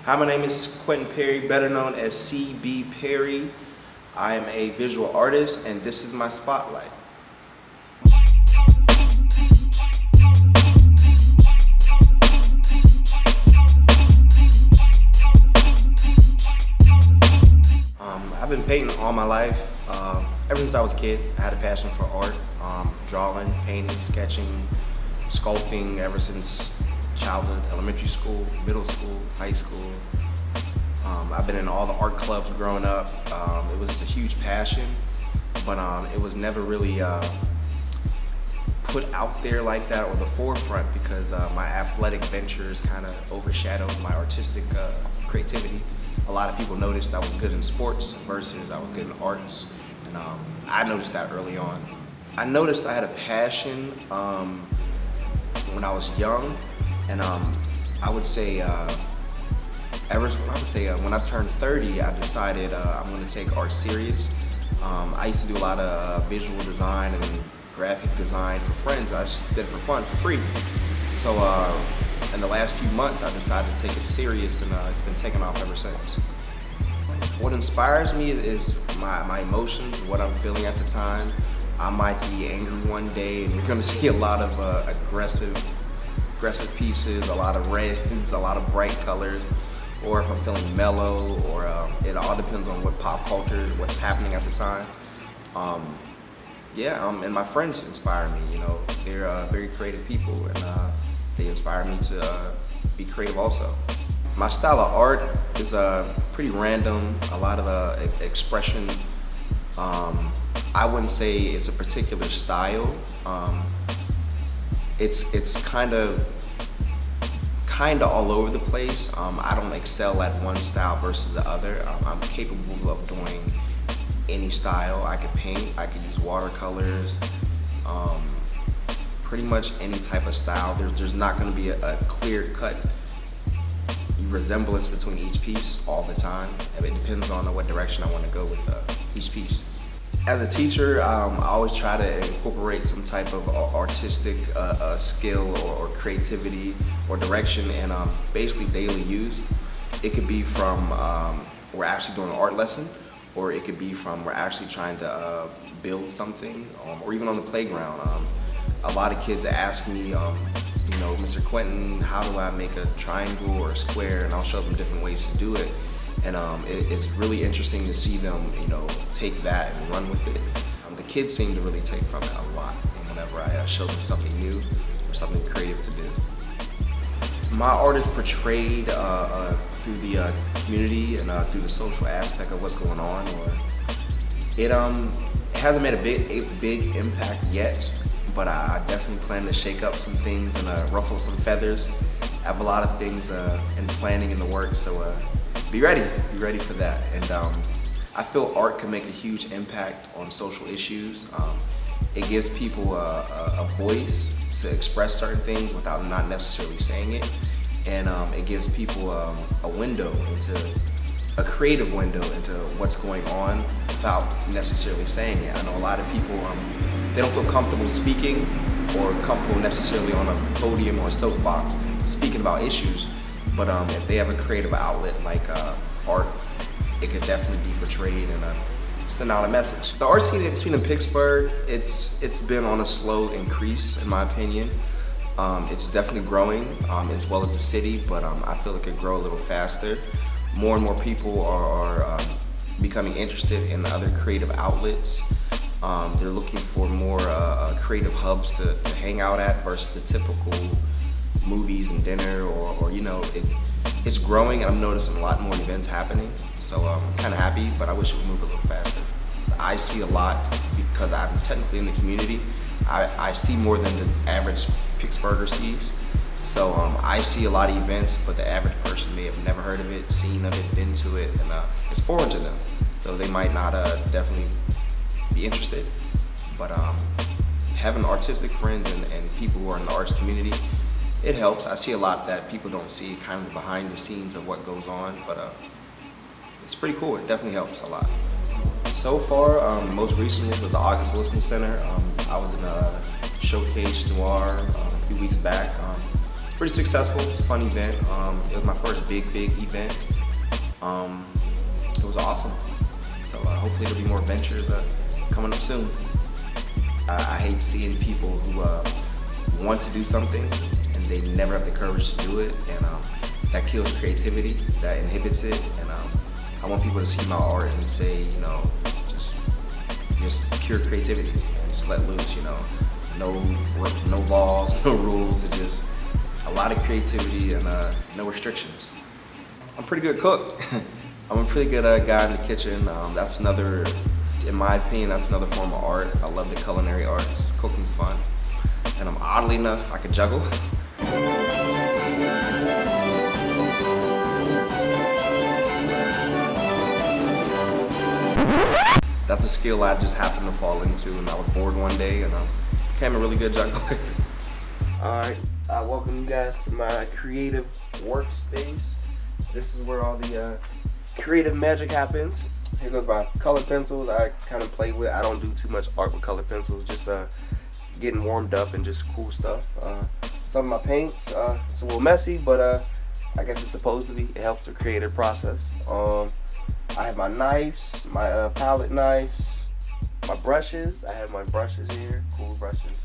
Hi, my name is Quentin Perry, better known as CB Perry. I am a visual artist, and this is my spotlight. I've been painting all my life. Ever since I was a kid, I had a passion for art, drawing, painting, sketching, sculpting ever since childhood, elementary school, middle school, high school. I've been in all the art clubs growing up. It was just a huge passion, but it was never really put out there like that or the forefront because my athletic ventures kind of overshadowed my artistic creativity. A lot of people noticed I was good in sports versus I was good in arts, and I noticed that early on. I noticed I had a passion when I was young, and I would say when I turned 30, I decided I'm going to take art serious. I used to do a lot of visual design and graphic design for friends. I just did it for fun, for free. So in the last few months, I decided to take it serious, and it's been taking off ever since. What inspires me is my emotions, what I'm feeling at the time. I might be angry one day, and you're going to see a lot of aggressive pieces, a lot of reds, a lot of bright colors. Or if I'm feeling mellow, or it all depends on what pop culture, what's happening at the time. And my friends inspire me. You know, they're very creative people, and they inspire me to be creative also. My style of art is pretty random, a lot of expression. I wouldn't say it's a particular style. It's kind of all over the place. I don't excel at one style versus the other. I'm capable of doing any style. I could paint, I could use watercolors, pretty much any type of style. There's not going to be a clear-cut resemblance between each piece all the time. It depends on what direction I want to go with each piece. As a teacher, I always try to incorporate some type of artistic skill or creativity or direction in basically daily use. It could be from we're actually doing an art lesson, or it could be from we're actually trying to build something, or even on the playground. A lot of kids ask me, Mr. Quentin, how do I make a triangle or a square? And I'll show them different ways to do it. And it's really interesting to see them, take that and run with it. The kids seem to really take from it a lot, and whenever I show them something new or something creative to do. My art is portrayed through the community and through the social aspect of what's going on. Or it hasn't made a big impact yet, but I definitely plan to shake up some things and ruffle some feathers. I have a lot of things in planning in the works, so be ready for that. And I feel art can make a huge impact on social issues. It gives people a voice to express certain things without not necessarily saying it. And it gives people a window into, a creative window into what's going on without necessarily saying it. I know a lot of people, they don't feel comfortable speaking or comfortable necessarily on a podium or a soapbox speaking about issues. But if they have a creative outlet like art, it could definitely be portrayed and send out a message. The art scene in Pixbird, it's been on a slow increase in my opinion. It's definitely growing as well as the city, but I feel it could grow a little faster. More and more people are becoming interested in other creative outlets. They're looking for more creative hubs to hang out at versus the typical movies and dinner, or it's growing, and I'm noticing a lot more events happening. So I'm kind of happy, but I wish it would move a little faster. I see a lot because I'm technically in the community. I see more than the average Pixbirder sees. So I see a lot of events, but the average person may have never heard of it, seen of it, been to it, and it's foreign to them. So they might not definitely be interested. But having artistic friends and people who are in the arts community, it helps. I see a lot that people don't see, kind of behind the scenes of what goes on, but it's pretty cool. It definitely helps a lot. So far, most recently was the August Wilson Center. I was in a Showcase Noir a few weeks back. pretty successful. It was a fun event. It was my first big event. It was awesome. So hopefully there'll be more ventures coming up soon. I hate seeing people who want to do something and they never have the courage to do it, and that kills creativity, that inhibits it, and I want people to see my art and say, you know, just pure creativity and just let loose, you know. No laws, no rules, it's just a lot of creativity and no restrictions. I'm a pretty good cook. I'm a pretty good guy in the kitchen. That's another, in my opinion, that's another form of art. I love the culinary arts. Cooking's fun. And oddly enough, I can juggle. That's a skill I just happened to fall into, and I was bored one day and I became a really good juggler. Alright, I welcome you guys to my creative workspace. This is where all the creative magic happens. Here goes my color pencils. I kind of play with. I don't do too much art with color pencils, just getting warmed up and just cool stuff. Some of my paints, it's a little messy, but I guess it's supposed to be. It helps the creative process. I have my knives, my palette knives, my brushes. I have my brushes here, cool brushes,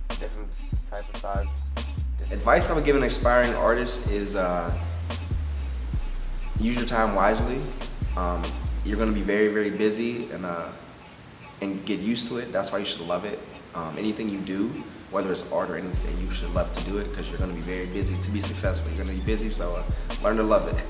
different type of sizes. Advice I would give an aspiring artist is use your time wisely. You're going to be very busy and get used to it. That's why you should love it. Anything you do, whether it's art or anything, you should love to do it because you're going to be very busy to be successful. You're going to be busy, so learn to love it.